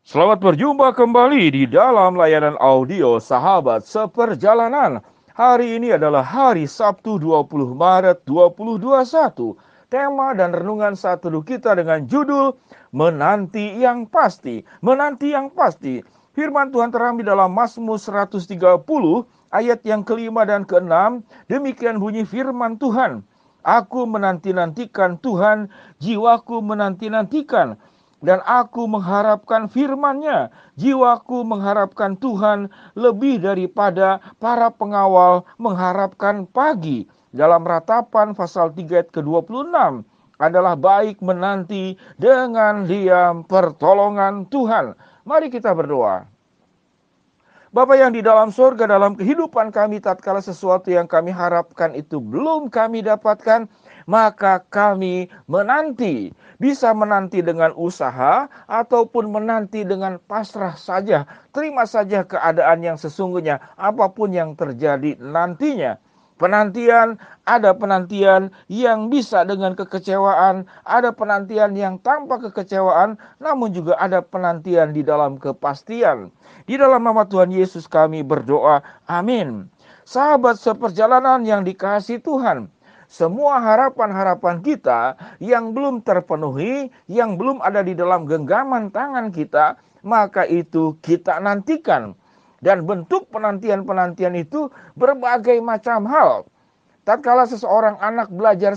Selamat berjumpa kembali di dalam layanan audio Sahabat Seperjalanan. Hari ini adalah hari Sabtu 20 Maret 2021. Tema dan renungan saat teduh kita dengan judul Menanti yang Pasti. Menanti yang Pasti. Firman Tuhan terambil dalam Mazmur 130 ayat yang kelima dan keenam. Demikian bunyi firman Tuhan. Aku menanti-nantikan Tuhan, jiwaku menanti-nantikan. Dan aku mengharapkan firman-Nya. Jiwaku mengharapkan Tuhan lebih daripada para pengawal mengharapkan pagi. Dalam Ratapan pasal 3 ayat ke-26 adalah baik menanti dengan diam pertolongan Tuhan. Mari kita berdoa. Bapa yang di dalam surga, dalam kehidupan kami tatkala sesuatu yang kami harapkan itu belum kami dapatkan, maka kami menanti. Bisa menanti dengan usaha ataupun menanti dengan pasrah saja. Terima saja keadaan yang sesungguhnya, apapun yang terjadi nantinya. Ada penantian yang bisa dengan kekecewaan, ada penantian yang tanpa kekecewaan, namun juga ada penantian di dalam kepastian. Di dalam nama Tuhan Yesus kami berdoa, amin. Sahabat seperjalanan yang dikasihi Tuhan, semua harapan-harapan kita yang belum terpenuhi, yang belum ada di dalam genggaman tangan kita, maka itu kita nantikan. Dan bentuk penantian-penantian itu berbagai macam hal. Tatkala seseorang anak belajar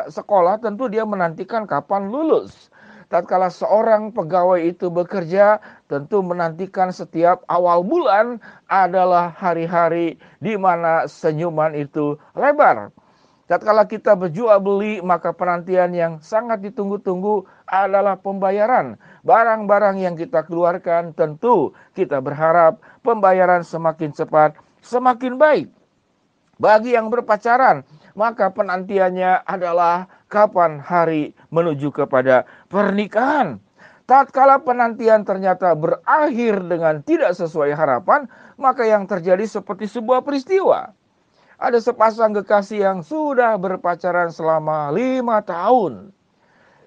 sekolah tentu dia menantikan kapan lulus. Tatkala seorang pegawai itu bekerja, tentu menantikan setiap awal bulan adalah hari-hari di mana senyuman itu lebar. Tatkala kita berjual beli, maka penantian yang sangat ditunggu-tunggu adalah pembayaran. Barang-barang yang kita keluarkan tentu kita berharap pembayaran semakin cepat, semakin baik. Bagi yang berpacaran, maka penantiannya adalah kapan hari menuju kepada pernikahan. Tatkala penantian ternyata berakhir dengan tidak sesuai harapan, maka yang terjadi seperti sebuah peristiwa. Ada sepasang kekasih yang sudah berpacaran selama 5 tahun.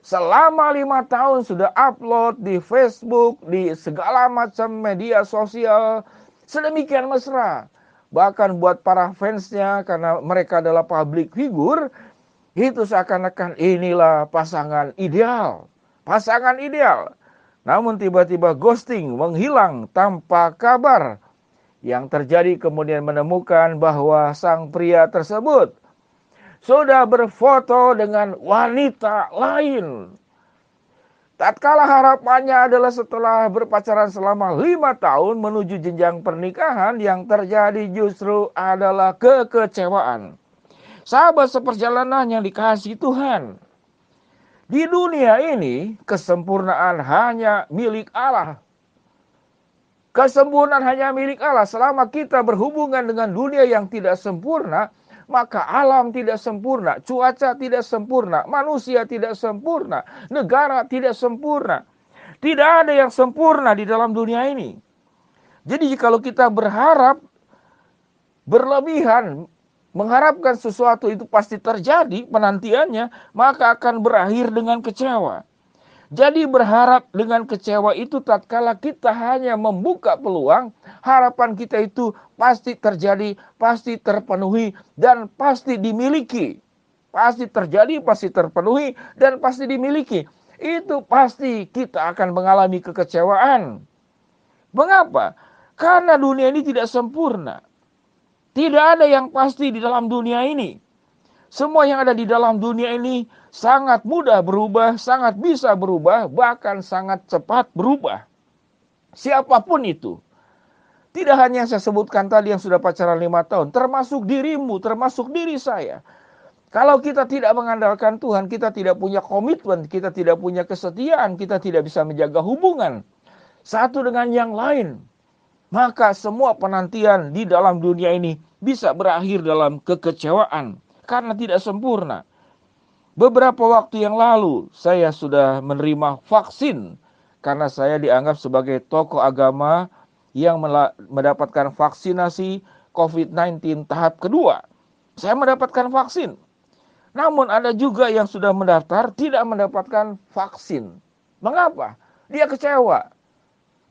Selama 5 tahun sudah upload di Facebook, di segala macam media sosial, sedemikian mesra. Bahkan buat para fansnya, karena mereka adalah public figure, itu seakan-akan inilah pasangan ideal. Pasangan ideal. Namun tiba-tiba ghosting, menghilang tanpa kabar. Yang terjadi kemudian menemukan bahwa sang pria tersebut sudah berfoto dengan wanita lain. Tatkala harapannya adalah setelah berpacaran selama 5 tahun menuju jenjang pernikahan, yang terjadi justru adalah kekecewaan. Sahabat seperjalanan yang dikasihi Tuhan, di dunia ini kesempurnaan hanya milik Allah. Kesempurnaan hanya milik Allah. Selama kita berhubungan dengan dunia yang tidak sempurna, maka alam tidak sempurna, cuaca tidak sempurna, manusia tidak sempurna, negara tidak sempurna. Tidak ada yang sempurna di dalam dunia ini. Jadi kalau kita berharap berlebihan, mengharapkan sesuatu itu pasti terjadi penantiannya, maka akan berakhir dengan kecewa. Jadi berharap dengan kecewa itu tatkala kita hanya membuka peluang, harapan kita itu pasti terjadi, pasti terpenuhi, dan pasti dimiliki. Pasti terjadi, pasti terpenuhi, dan pasti dimiliki. Itu pasti kita akan mengalami kekecewaan. Mengapa? Karena dunia ini tidak sempurna. Tidak ada yang pasti di dalam dunia ini. Semua yang ada di dalam dunia ini sangat mudah berubah, sangat bisa berubah, bahkan sangat cepat berubah. Siapapun itu. Tidak hanya yang saya sebutkan tadi yang sudah pacaran 5 tahun, termasuk dirimu, termasuk diri saya. Kalau kita tidak mengandalkan Tuhan, kita tidak punya komitmen, kita tidak punya kesetiaan, kita tidak bisa menjaga hubungan satu dengan yang lain, maka semua penantian di dalam dunia ini bisa berakhir dalam kekecewaan karena tidak sempurna. Beberapa waktu yang lalu saya sudah menerima vaksin karena saya dianggap sebagai tokoh agama yang mendapatkan vaksinasi COVID-19 tahap kedua. Saya mendapatkan vaksin. Namun ada juga yang sudah mendaftar tidak mendapatkan vaksin. Mengapa? Dia kecewa.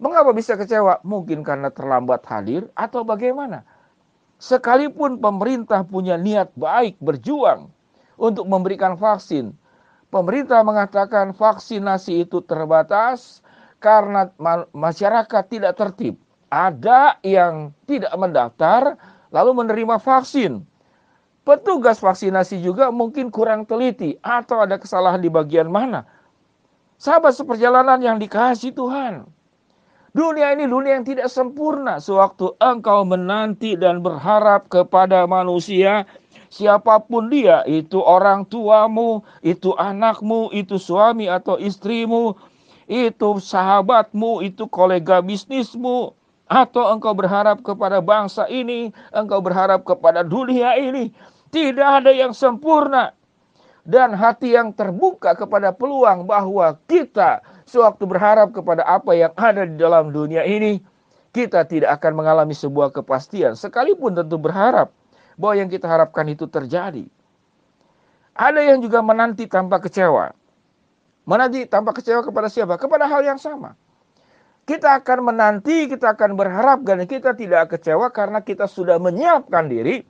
Mengapa bisa kecewa? Mungkin karena terlambat hadir atau bagaimana. Sekalipun pemerintah punya niat baik berjuang untuk memberikan vaksin, pemerintah mengatakan vaksinasi itu terbatas karena masyarakat tidak tertib. Ada yang tidak mendaftar lalu menerima vaksin. Petugas vaksinasi juga mungkin kurang teliti atau ada kesalahan di bagian mana. Sahabat seperjalanan yang dikasihi Tuhan, dunia ini dunia yang tidak sempurna. Sewaktu engkau menanti dan berharap kepada manusia, siapapun dia, itu orang tuamu, itu anakmu, itu suami atau istrimu, itu sahabatmu, itu kolega bisnismu, atau engkau berharap kepada bangsa ini, engkau berharap kepada dunia ini, tidak ada yang sempurna. Dan hati yang terbuka kepada peluang bahwa kita sewaktu berharap kepada apa yang ada di dalam dunia ini, kita tidak akan mengalami sebuah kepastian. Sekalipun tentu berharap bahwa yang kita harapkan itu terjadi. Ada yang juga menanti tanpa kecewa. Menanti tanpa kecewa kepada siapa? Kepada hal yang sama. Kita akan menanti, kita akan berharap, dan kita tidak kecewa karena kita sudah menyiapkan diri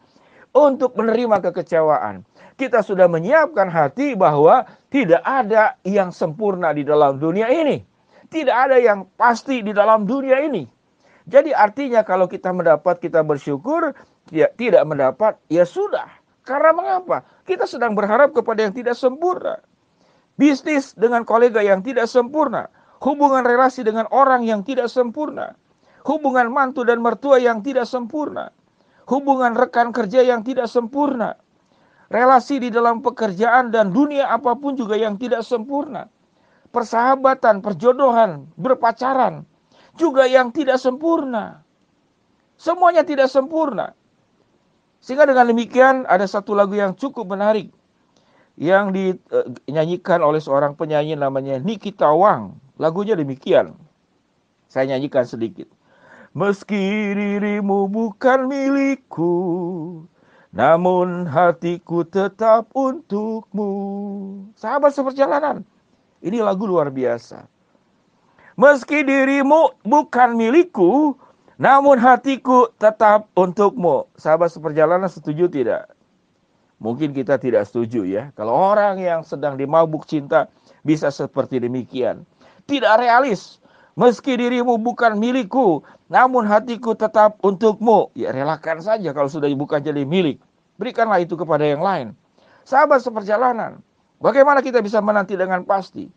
untuk menerima kekecewaan. Kita sudah menyiapkan hati bahwa tidak ada yang sempurna di dalam dunia ini. Tidak ada yang pasti di dalam dunia ini. Jadi artinya kalau kita mendapat, kita bersyukur. Tidak mendapat, ya sudah. Karena mengapa? Kita sedang berharap kepada yang tidak sempurna. Bisnis dengan kolega yang tidak sempurna. Hubungan relasi dengan orang yang tidak sempurna. Hubungan mantu dan mertua yang tidak sempurna. Hubungan rekan kerja yang tidak sempurna. Relasi di dalam pekerjaan dan dunia apapun juga yang tidak sempurna. Persahabatan, perjodohan, berpacaran juga yang tidak sempurna. Semuanya tidak sempurna. Sehingga dengan demikian ada satu lagu yang cukup menarik yang dinyanyikan oleh seorang penyanyi namanya Nikita Wang. Lagunya demikian. Saya nyanyikan sedikit. Meski dirimu bukan milikku, namun hatiku tetap untukmu. Sahabat seperjalanan, ini lagu luar biasa. Meski dirimu bukan milikku, namun hatiku tetap untukmu. Sahabat seperjalanan setuju tidak? Mungkin kita tidak setuju ya. Kalau orang yang sedang dimabuk cinta bisa seperti demikian. Tidak realis. Meski dirimu bukan milikku, namun hatiku tetap untukmu. Ya relakan saja kalau sudah bukan jadi milik. Berikanlah itu kepada yang lain. Sahabat seperjalanan, bagaimana kita bisa menanti dengan pasti?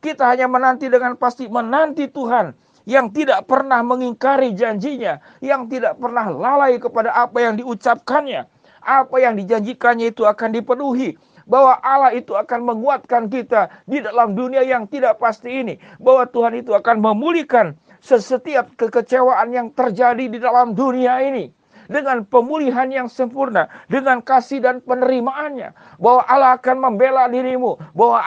Kita hanya menanti dengan pasti, menanti Tuhan yang tidak pernah mengingkari janjinya, yang tidak pernah lalai kepada apa yang diucapkannya. Apa yang dijanjikannya itu akan dipenuhi. Bahwa Allah itu akan menguatkan kita di dalam dunia yang tidak pasti ini. Bahwa Tuhan itu akan memulihkan setiap kekecewaan yang terjadi di dalam dunia ini. Dengan pemulihan yang sempurna. Dengan kasih dan penerimaannya. Bahwa Allah akan membela dirimu. Bahwa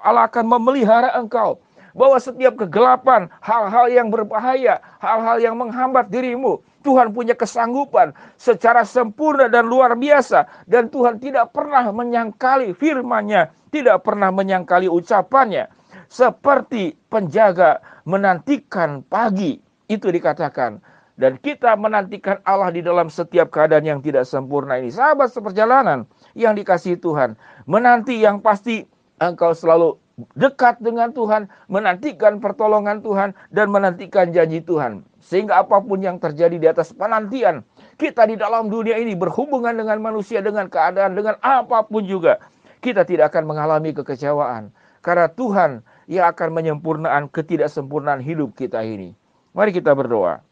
Allah akan memelihara engkau. Bahwa setiap kegelapan, hal-hal yang berbahaya, hal-hal yang menghambat dirimu, Tuhan punya kesanggupan secara sempurna dan luar biasa. Dan Tuhan tidak pernah menyangkali firman-Nya, tidak pernah menyangkali ucapannya. Seperti penjaga menantikan pagi, itu dikatakan. Dan kita menantikan Allah di dalam setiap keadaan yang tidak sempurna ini. Sahabat seperjalanan yang dikasihi Tuhan, menanti yang pasti engkau selalu dekat dengan Tuhan, menantikan pertolongan Tuhan, dan menantikan janji Tuhan. Sehingga apapun yang terjadi di atas penantian, kita di dalam dunia ini berhubungan dengan manusia, dengan keadaan, dengan apapun juga, kita tidak akan mengalami kekecewaan. Karena Tuhan yang akan menyempurnakan ketidaksempurnaan hidup kita ini. Mari kita berdoa.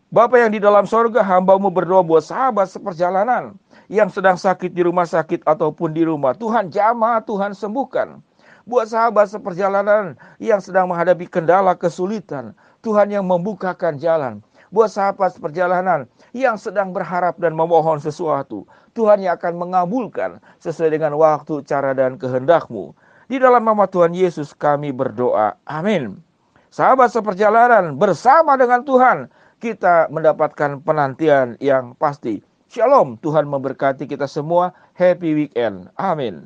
Bapa yang di dalam sorga, hamba-Mu berdoa buat sahabat seperjalanan yang sedang sakit di rumah sakit ataupun di rumah. Tuhan jamah, Tuhan sembuhkan. Buat sahabat seperjalanan yang sedang menghadapi kendala kesulitan, Tuhan yang membukakan jalan. Buat sahabat seperjalanan yang sedang berharap dan memohon sesuatu, Tuhan yang akan mengabulkan sesuai dengan waktu, cara, dan kehendak-Mu. Di dalam nama Tuhan Yesus kami berdoa. Amin. Sahabat seperjalanan, bersama dengan Tuhan kita mendapatkan penantian yang pasti. Shalom, Tuhan memberkati kita semua. Happy weekend. Amin.